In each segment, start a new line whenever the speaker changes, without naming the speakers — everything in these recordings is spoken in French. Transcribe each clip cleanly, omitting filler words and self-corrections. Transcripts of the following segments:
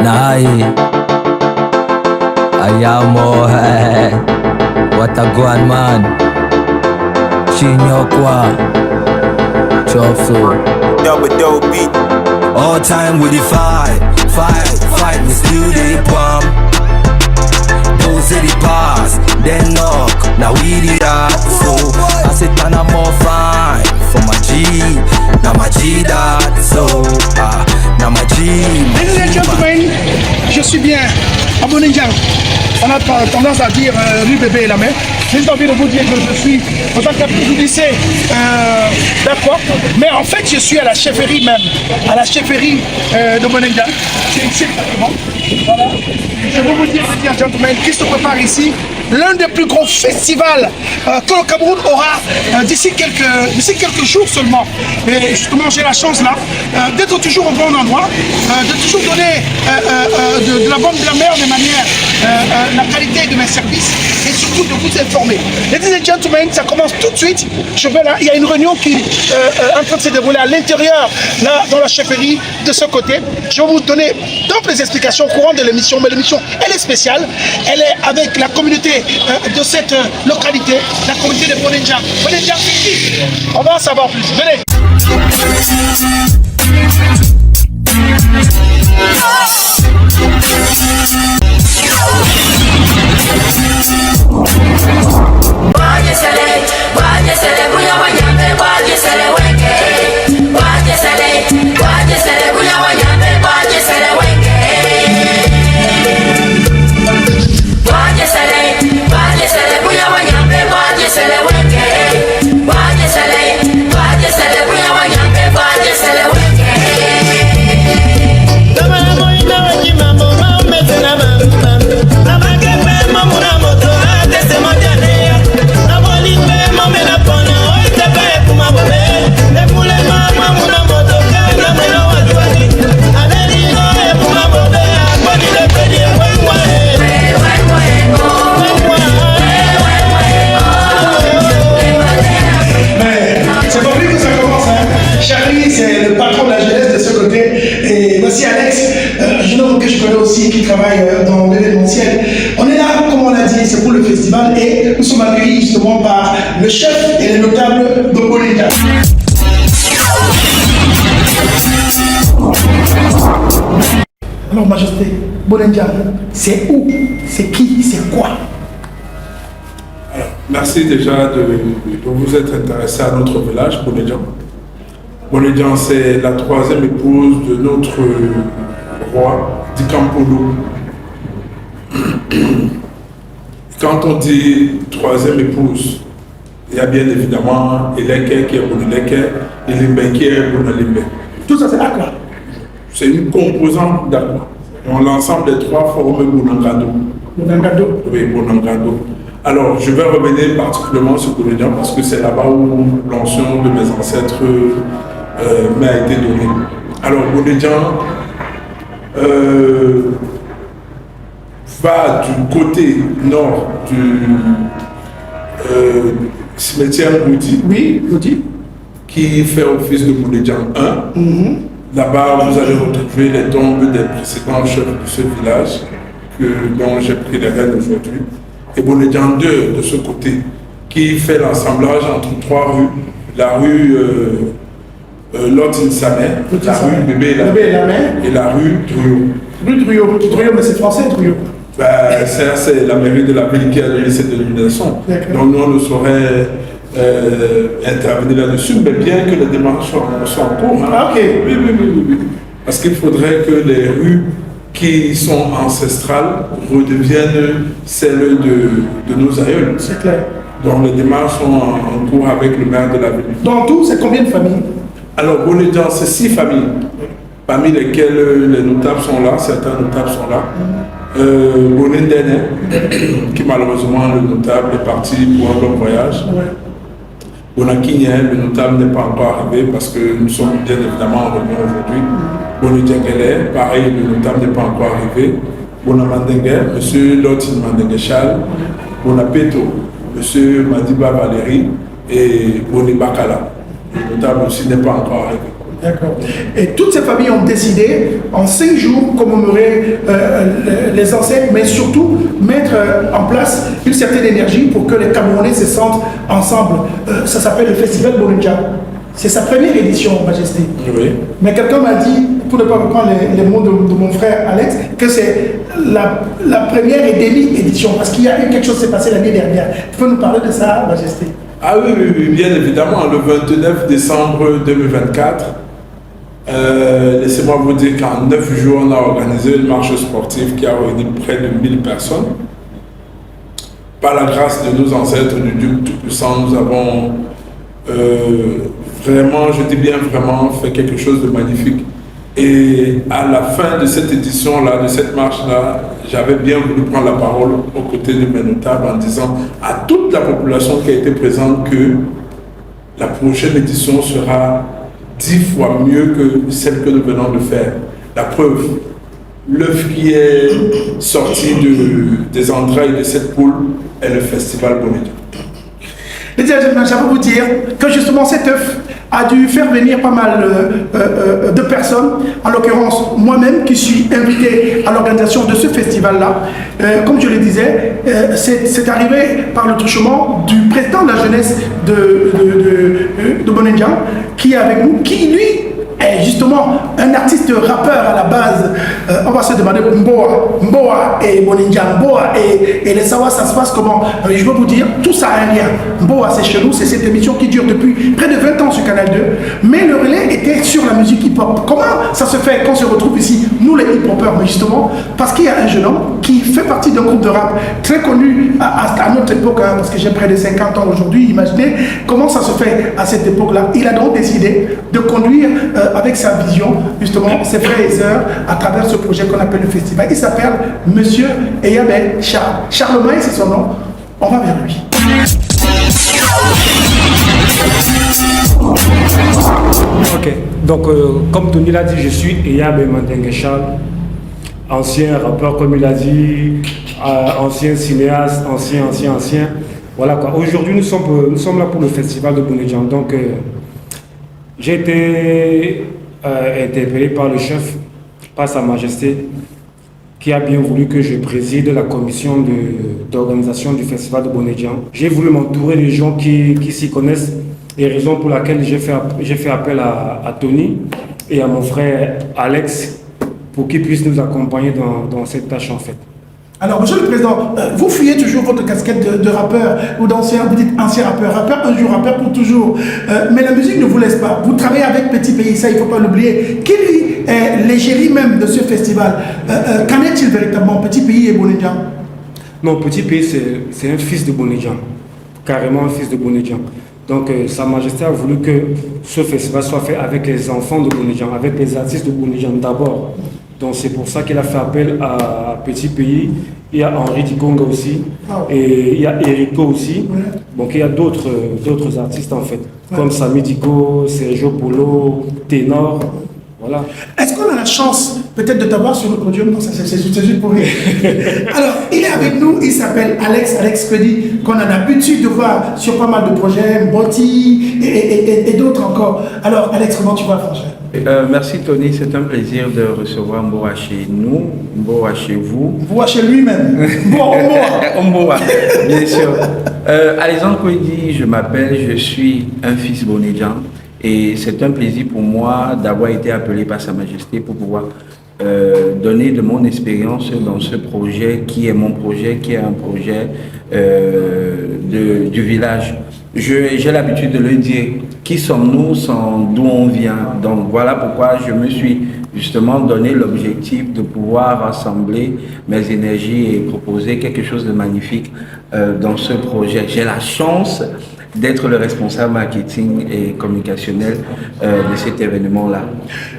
Nai Ayamo what a good man Chinyokwa Chopso
Double dope beat.
All time we the fight we still the bomb. Those are the past, then knock, now we the art. So I said and I'm more fine for my G, now my G that. So now my G.
Ladies and gentlemen, je suis bien à Bonindian. On a tendance à dire lui bébé et la main. J'ai envie de vous dire que je suis en tant que vous lycée d'accord, mais en fait je suis à la chefferie même, à la chefferie de Bonindian. C'est ici exactement. Voilà. Je veux vous dire, ladies and gentlemen, qui se prépare ici, l'un des plus gros festivals que le Cameroun aura d'ici quelques jours seulement. Et justement, j'ai la chance là d'être toujours au bon endroit, de toujours donner de la bonne, de la meilleure des manières la qualité de mes services et surtout de vous informer. Ladies and gentlemen, ça commence tout de suite. Je vais là, il y a une réunion qui est en train de se dérouler à l'intérieur, là, dans la chefferie, de ce côté. Je vais vous donner d'amples explications au courant de l'émission, mais l'émission, elle est spéciale. Elle est avec la communauté de cette localité, la communauté de Bonindian. Bonindian, c'est qui? On va en savoir plus. Venez. Qui travaille dans l'événementiel. On est là, comme on l'a dit, c'est pour le festival et nous sommes accueillis justement par le chef et les notables de Bonindian. Alors, Majesté, Bonindian, c'est où? C'est qui? C'est quoi?
Alors, merci déjà de vous être intéressé à notre village, Bonindian. Bonindian, c'est la troisième épouse de notre roi, Dikampolo. Quand on dit troisième épouse, il y a bien évidemment Eleke qui est Bonileke et Limbe qui est Bonalimbe.
Tout ça c'est Akla.
C'est une composante d'Akla. L'ensemble des trois forment Bonangado.
Bonangado.
Oui, Bonangado. Alors, je vais revenir particulièrement sur Bonindian parce que c'est là-bas où l'ancien de mes ancêtres m'a été donné. Alors, Bonindian va du côté nord du cimetière Goudi. Oui, Goudi. Qui fait office de Bonindian 1. Là-bas, vous allez retrouver les tombes des précédents chefs de ce village dont j'ai pris les rênes aujourd'hui. Et Bonindian 2 de ce côté, qui fait l'assemblage entre trois rues. La rue Lotinsame, la rue Bébé et la Main et la rue Druyo.
Rue Druyo, mais c'est français Druyo.
C'est la mairie de la ville qui a donné cette dénomination. Donc nous on ne saurait intervenir là-dessus, mais bien que les démarches soient en cours. Hein.
Ah, ok.
Oui. Parce qu'il faudrait que les rues qui sont ancestrales redeviennent celles de nos aïeuls.
C'est clair.
Donc les démarches sont en cours avec le maire de la ville.
Dans tout, c'est combien de familles?
Alors, Bonindian, c'est 6 familles, parmi lesquelles les notables sont là, certains notables sont là. Bonindene, qui malheureusement, le notable est parti pour un long voyage. Bonakinien, le notable n'est pas encore arrivé parce que nous sommes bien évidemment en réunion aujourd'hui. Bonidjengele, pareil, le notable n'est pas encore arrivé. Bonamandengue, M. Lotin Mandengue-Chal. Bonapeto, M. Madiba Valérie et Bonibakala. Le notable aussi n'est pas encore arrivé.
D'accord. Et toutes ces familles ont décidé en 5 jours commémorer les ancêtres, mais surtout mettre en place une certaine énergie pour que les Camerounais se sentent ensemble. Ça s'appelle le Festival Bonedja. C'est sa première édition, Majesté.
Oui.
Mais quelqu'un m'a dit, pour ne pas reprendre les mots de mon frère Alex, que c'est la première et demi-édition, parce qu'il y a eu quelque chose qui s'est passé l'année dernière. Tu peux nous parler de ça, Majesté?
Ah oui, oui, oui, bien évidemment. Le 29 décembre 2024, laissez-moi vous dire qu'en 9 jours, on a organisé une marche sportive qui a réuni près de 1000 personnes. Par la grâce de nos ancêtres du Duc Tout-Puissant, nous avons vraiment, je dis bien vraiment, fait quelque chose de magnifique. Et à la fin de cette édition-là, de cette marche-là, j'avais bien voulu prendre la parole aux côtés de mes notables en disant à toute la population qui a été présente que la prochaine édition sera 10 fois mieux que celle que nous venons de faire. La preuve, l'œuf qui est sorti des entrailles de cette poule est le Festival Bonedja.
J'aimerais vous dire que justement cet œuf a dû faire venir pas mal de personnes, en l'occurrence moi-même qui suis invité à l'organisation de ce festival-là. Comme je le disais, c'est arrivé par le truchement du président de la jeunesse de Bonedja, qui est avec nous, qui lui est justement un artiste rappeur à la base. On va se demander Mboa et Bonedja, Mboa et les Sawa, ça se passe comment? Je veux vous dire, tout ça a un lien. Mboa, c'est chez nous, c'est cette émission qui dure depuis près de 20 ans sur Canal 2, mais le relais était sur la musique hip-hop. Comment ça se fait qu'on se retrouve ici, nous les hip-hopers, mais justement, parce qu'il y a un jeune homme qui fait partie d'un groupe de rap très connu à notre époque, hein, parce que j'ai près de 50 ans aujourd'hui, imaginez comment ça se fait à cette époque-là. Il a donc décidé de conduire avec sa vision, justement, ses frères et sœurs, à travers ce projet qu'on appelle le festival. Il s'appelle Monsieur Eyabé Charles. Charlemagne, c'est son nom. On va vers lui.
Ok, donc comme Tony l'a dit, je suis Eyabé Mandengue Charles, ancien rappeur, comme il a dit, ancien cinéaste, ancien. Voilà quoi. Aujourd'hui, nous sommes là pour le festival de Bonedja. Donc, j'ai été interpellé par le chef, par Sa Majesté, qui a bien voulu que je préside la commission d'organisation du festival de Bonedja. J'ai voulu m'entourer des gens qui s'y connaissent, et raison pour laquelle j'ai fait appel à Tony et à mon frère Alex pour qu'ils puissent nous accompagner dans cette tâche en fait.
Alors, Monsieur le Président, vous fuyez toujours votre casquette de rappeur ou d'ancien, vous dites ancien rappeur un jour, rappeur pour toujours. Mais la musique ne vous laisse pas. Vous travaillez avec Petit Pays, ça il ne faut pas l'oublier. Qui lui est l'égérie même de ce festival? Qu'en est-il véritablement, Petit Pays et Bonedja?
Non, Petit Pays, c'est un fils de Bonedja, carrément un fils de Bonedja. Donc, Sa Majesté a voulu que ce festival soit fait avec les enfants de Bonedja, avec les artistes de Bonedja d'abord. Donc c'est pour ça qu'il a fait appel à Petit Pays. Il y a Henri Tikonga aussi, et il y a Eriko aussi. Donc il y a d'autres artistes en fait, comme Sami Diko, Sergio Polo, Ténor. Voilà.
Est-ce qu'on a la chance peut-être de t'avoir sur le podium? Non, c'est juste pour rire. Alors, il est avec nous, il s'appelle Alex Pedi, qu'on a l'habitude de voir sur pas mal de projets, Mboti et d'autres encore. Alors, Alex, comment tu vas, franchement?
Merci Tony, c'est un plaisir de recevoir Mboa chez nous, Mboa chez vous.
Mboa chez lui-même.
Mboa, bien sûr. Alexandre Kwedi, je m'appelle, je suis un fils bonedjan et c'est un plaisir pour moi d'avoir été appelé par Sa Majesté pour pouvoir donner de mon expérience dans ce projet qui est mon projet, qui est un projet du village. J'ai l'habitude de le dire, qui sommes-nous sans d'où on vient. Donc voilà pourquoi je me suis justement donné l'objectif de pouvoir rassembler mes énergies et proposer quelque chose de magnifique dans ce projet. J'ai la chance d'être le responsable marketing et communicationnel de cet événement-là.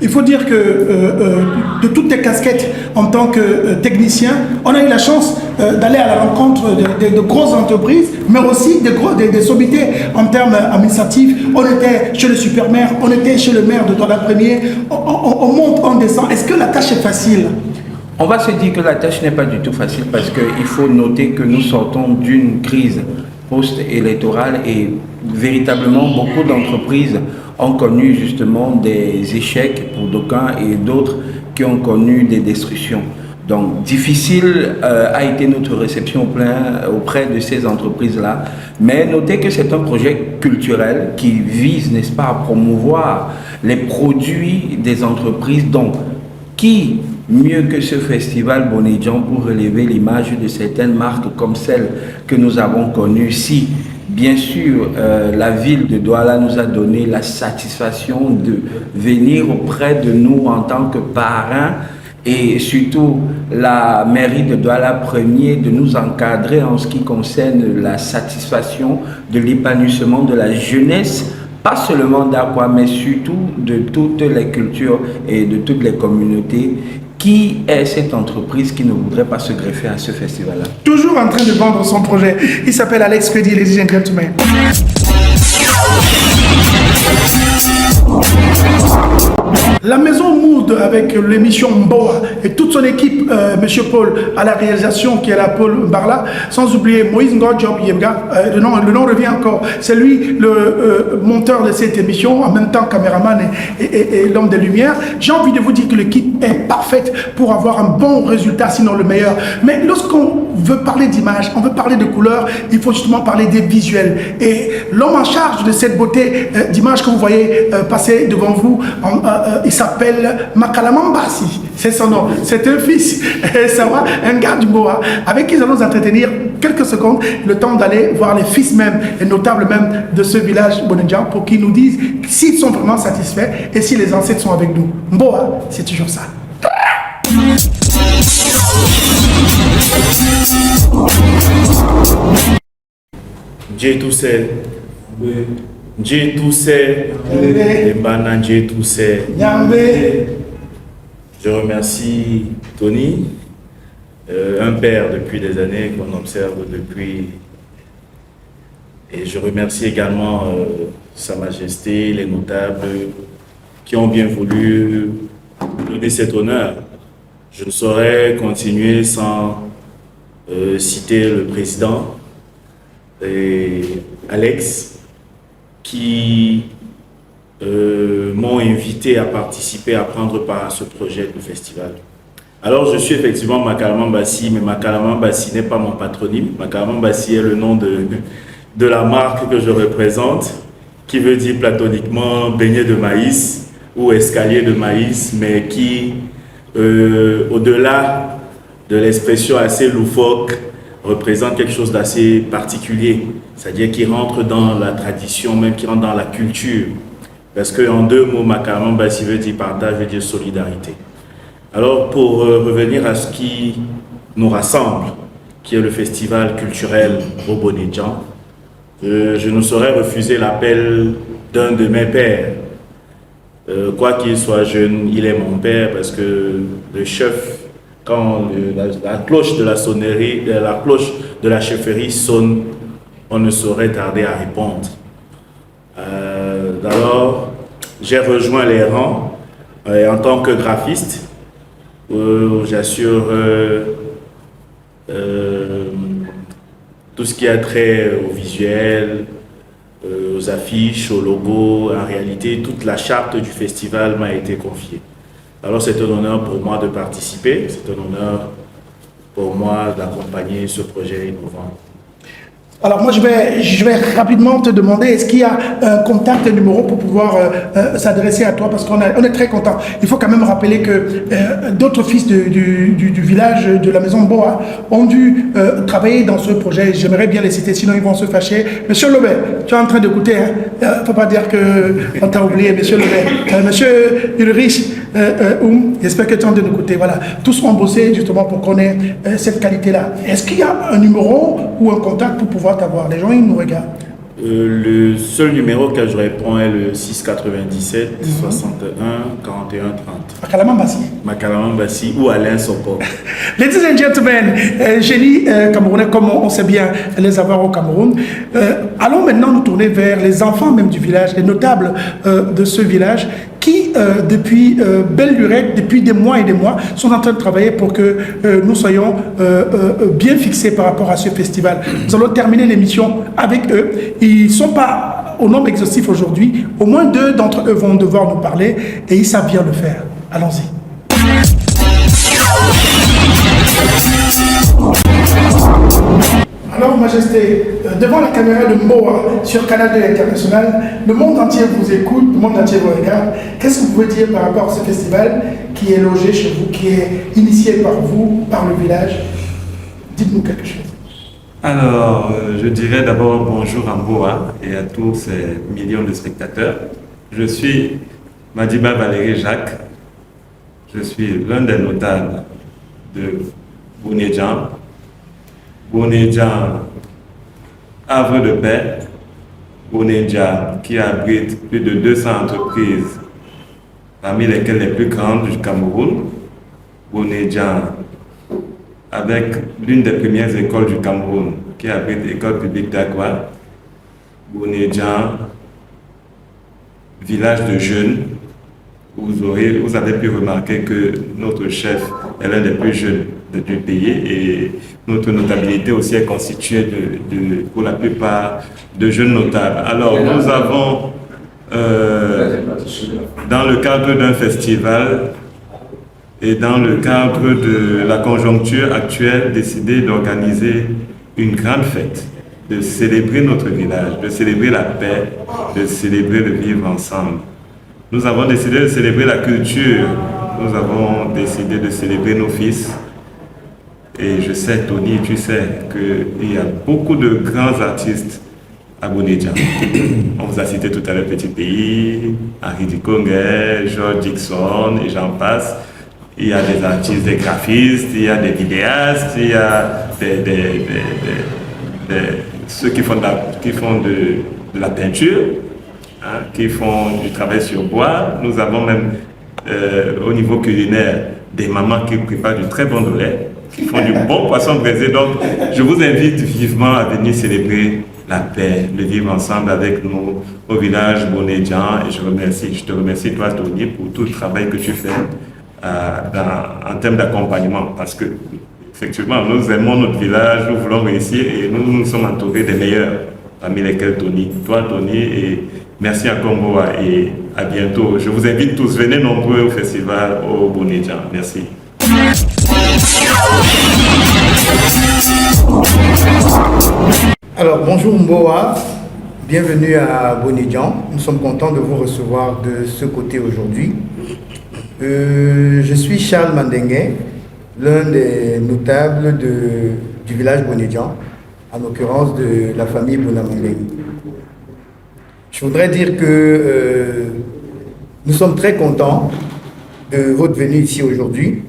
Il faut dire que de toutes tes casquettes en tant que technicien, on a eu la chance d'aller à la rencontre de grosses entreprises, mais aussi des sommités en termes administratifs. On était chez le super-maire, on était chez le maire de Douala Premier, on monte, on descend. Est-ce que la tâche est facile?
On va se dire que la tâche n'est pas du tout facile parce qu'il faut noter que nous sortons d'une crise post-électoral et véritablement beaucoup d'entreprises ont connu justement des échecs pour d'aucuns et d'autres qui ont connu des destructions. Donc, difficile a été notre réception auprès de ces entreprises-là. Mais notez que c'est un projet culturel qui vise, n'est-ce pas, à promouvoir les produits des entreprises. Donc, qui mieux que ce festival Bonedjan pour relever l'image de certaines marques comme celles que nous avons connues ici. Bien sûr, la ville de Douala nous a donné la satisfaction de venir auprès de nous en tant que parrains et surtout la mairie de Douala premier de nous encadrer en ce qui concerne la satisfaction de l'épanouissement de la jeunesse, pas seulement d'Aqua, mais surtout de toutes les cultures et de toutes les communautés. Qui est cette entreprise qui ne voudrait pas se greffer à ce festival-là?
Toujours en train de vendre son projet. Il s'appelle Alex Crédit, ladies and gentlemen. La maison Mood avec l'émission Mboa et toute son équipe, Monsieur Paul à la réalisation qui est la Paul Barla, sans oublier Moïse Ngodjob Yemga, le nom revient encore, c'est lui le monteur de cette émission, en même temps caméraman et l'homme des lumières. J'ai envie de vous dire que l'équipe est parfaite pour avoir un bon résultat, sinon le meilleur. Mais lorsqu'on veut parler d'image, on veut parler de couleurs, il faut justement parler des visuels. Et l'homme en charge de cette beauté d'image que vous voyez passer devant vous, il s'appelle Makalaman Bassi, c'est son nom, c'est un fils, un gars du Boa, avec qui nous allons nous entretenir quelques secondes, le temps d'aller voir les fils même, et notables même de ce village Bonedjan, pour qu'ils nous disent s'ils sont vraiment satisfaits et si les ancêtres sont avec nous. Mboa, c'est toujours ça.
Dieu tout sait. Dieu tout sait. Dieu tout sait. Je remercie Tony, un père depuis des années qu'on observe depuis. Et je remercie également Sa Majesté, les notables qui ont bien voulu donner cet honneur. Je ne saurais continuer sans citer le président et Alex qui m'ont invité à participer, à prendre part à ce projet de festival. Alors je suis effectivement Makalaman Bassi, mais Makalaman Bassi n'est pas mon patronyme. Makalaman Bassi est le nom de la marque que je représente, qui veut dire platoniquement beignet de maïs ou escalier de maïs, mais qui, au-delà de l'expression assez loufoque, représente quelque chose d'assez particulier, c'est-à-dire qui rentre dans la tradition, même qui rentre dans la culture. Parce qu'en deux mots, Makalaman Bassi veut dire partage, veut dire solidarité. Alors pour revenir à ce qui nous rassemble, qui est le festival culturel au Bonedjan, je ne saurais refuser l'appel d'un de mes pères. Quoi qu'il soit jeune, il est mon père parce que le chef, quand la cloche de la sonnerie, la cloche de la chefferie sonne, on ne saurait tarder à répondre. Alors, j'ai rejoint les rangs en tant que graphiste. J'assure tout ce qui a trait au visuel, aux affiches, aux logos. En réalité, toute la charte du festival m'a été confiée. Alors c'est un honneur pour moi de participer, c'est un honneur pour moi d'accompagner ce projet innovant.
Alors moi je vais rapidement te demander, est-ce qu'il y a un contact, un numéro pour pouvoir s'adresser à toi, parce qu'on est très content. Il faut quand même rappeler que d'autres fils du village de la maison Boa ont dû travailler dans ce projet. J'aimerais bien les citer, sinon ils vont se fâcher. Monsieur Lobet, tu es en train d'écouter, hein? Faut pas dire qu'on t'a oublié, Monsieur Lobet. Monsieur Ulrich, j'espère que tu es en train d'écouter. Voilà, tous ont bossé justement pour qu'on ait cette qualité-là. Est-ce qu'il y a un numéro ou un contact pour pouvoir t'avoir? Les gens, ils nous regardent.
Le seul numéro que je réponds est le 697 61 41 30.
Makalaman Bassi.
Makalaman Bassi ou Alain Soko.
Ladies and gentlemen, génie camerounais, comme on sait bien les avoir au Cameroun. Allons maintenant nous tourner vers les enfants même du village, les notables de ce village, qui depuis belle lurette, depuis des mois et des mois, sont en train de travailler pour que nous soyons bien fixés par rapport à ce festival. Nous allons terminer l'émission avec eux. Ils ne sont pas au nombre exhaustif aujourd'hui. Au moins 2 d'entre eux vont devoir nous parler et ils savent bien le faire. Allons-y. Alors, Majesté, devant la caméra de Mboa sur Canal 2 International, le monde entier vous écoute, le monde entier vous regarde. Qu'est-ce que vous pouvez dire par rapport à ce festival qui est logé chez vous, qui est initié par vous, par le village? Dites-nous quelque chose.
Alors, je dirais d'abord bonjour à Mboa et à tous ces millions de spectateurs. Je suis Madiba Valérie Jacques. Je suis l'un des notables de Bounedjan. Bounedjan, havre de paix. Bounedjan qui abrite plus de 200 entreprises, parmi lesquelles les plus grandes du Cameroun. Bounedjan, avec l'une des premières écoles du Cameroun, qui abrite l'école publique d'Agua. Bounedjan, village de jeunes. Vous avez pu remarquer que notre chef est l'un des plus jeunes du pays et notre notabilité aussi est constituée pour la plupart de jeunes notables. Alors nous avons, dans le cadre d'un festival et dans le cadre de la conjoncture actuelle, décidé d'organiser une grande fête, de célébrer notre village, de célébrer la paix, de célébrer le vivre ensemble. Nous avons décidé de célébrer la culture, nous avons décidé de célébrer nos fils. Et je sais, Tony, tu sais qu'il y a beaucoup de grands artistes à Bounedjan. On vous a cité tout à l'heure Petit Pays, Henri Dikongue, George Dixon et j'en passe. Il y a des artistes, des graphistes, il y a des vidéastes, il y a ceux qui font de la peinture, hein, qui font du travail sur bois. Nous avons même au niveau culinaire des mamans qui préparent du très bon lait, qui font du bon poisson braisé. Donc je vous invite vivement à venir célébrer la paix, le vivre ensemble avec nous au village Bounedjan. Et je te remercie toi Tony pour tout le travail que tu fais en termes d'accompagnement, parce que effectivement nous aimons notre village, nous voulons réussir et nous sommes entourés des meilleurs, parmi lesquels Tony, toi Tony, et merci encore Mboa et à bientôt. Je vous invite tous, venez nombreux au festival au Bounedjan. Merci.
Alors bonjour Mboa, bienvenue à Bounedjan. Nous sommes contents de vous recevoir de ce côté aujourd'hui. Je suis Charles Mandengue, l'un des notables du village Bounedjan, en l'occurrence de la famille Bounamandeng. Je voudrais dire que nous sommes très contents de votre venue ici aujourd'hui,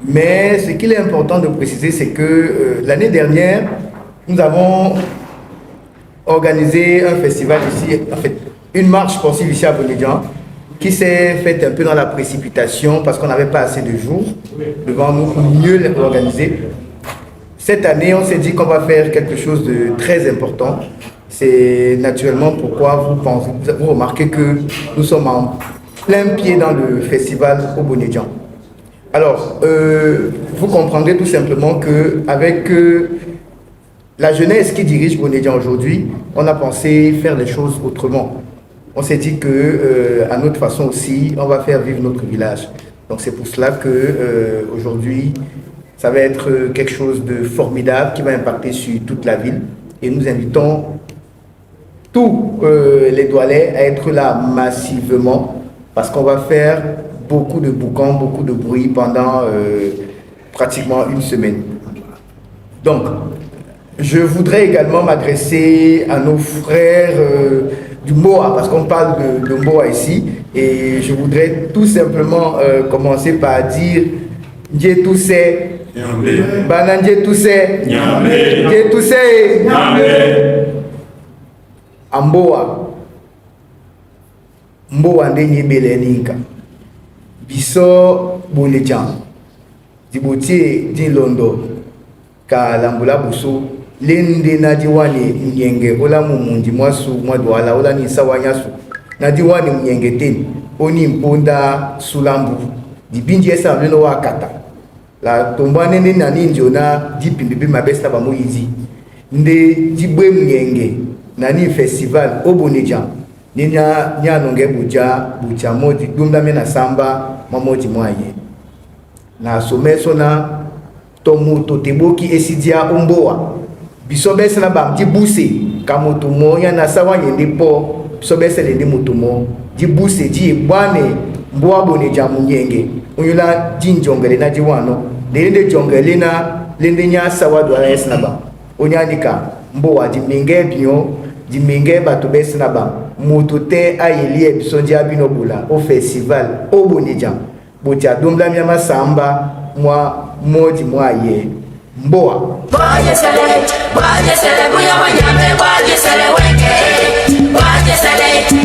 mais ce qu'il est important de préciser, c'est que l'année dernière, nous avons organisé un festival ici, en fait, une marche sportive ici à Bounedjan, qui s'est faite un peu dans la précipitation parce qu'on n'avait pas assez de jours devant nous pour mieux l'organiser. Cette année, on s'est dit qu'on va faire quelque chose de très important. C'est naturellement pourquoi vous remarquez que nous sommes en plein pied dans le festival au Bounedjan. Alors, vous comprendrez tout simplement qu'avec la jeunesse qui dirige Bounedjan aujourd'hui, on a pensé faire les choses autrement. On s'est dit que à notre façon aussi, on va faire vivre notre village. Donc c'est pour cela que aujourd'hui, ça va être quelque chose de formidable qui va impacter sur toute la ville. Et nous invitons tous les Doualais à être là massivement parce qu'on va faire beaucoup de boucans, beaucoup de bruit pendant pratiquement une semaine. Donc, je voudrais également m'adresser à nos frères du Mboa, parce qu'on parle de Mboa ici, et je voudrais tout simplement commencer par dire Dieu tout sait, Banan Dieu tout sait, Dieu tout sait, Mboa, Mboa ndenye beleninka, biso Bounedjan, dibotie di Londo, ka lambula buso. Lende na diwani nyenge ola mumundi mwasu mwadwala ola ni sawanyasu nadi wani mnyengeten oni mponda sulambu di bindi esa mleno wa kata la tomba nene nani njona di pimbibi mabesta ba moyizi nde dibwe mnyenge nani festival oboneja ninya nyanonge buja modi dumda mena samba mamodi mwaye na someso na tomu toteboki esidia omboa bisobese na bam di buse kamoto moya na sawa yende po bisobese le moto mo di buse di bwane mboa boneja munyenge unyula jinjongele na jiwano lende jongele na lende nya sawa do ala esna ba onyanika mboa di minge bio di minge bato bese na ba moto te ayelie bisondi abino bula au festival oboneja boja domla miama samba mwa modi mwaye mboa
Waje sele buya wanyame waje sele wenge waje sele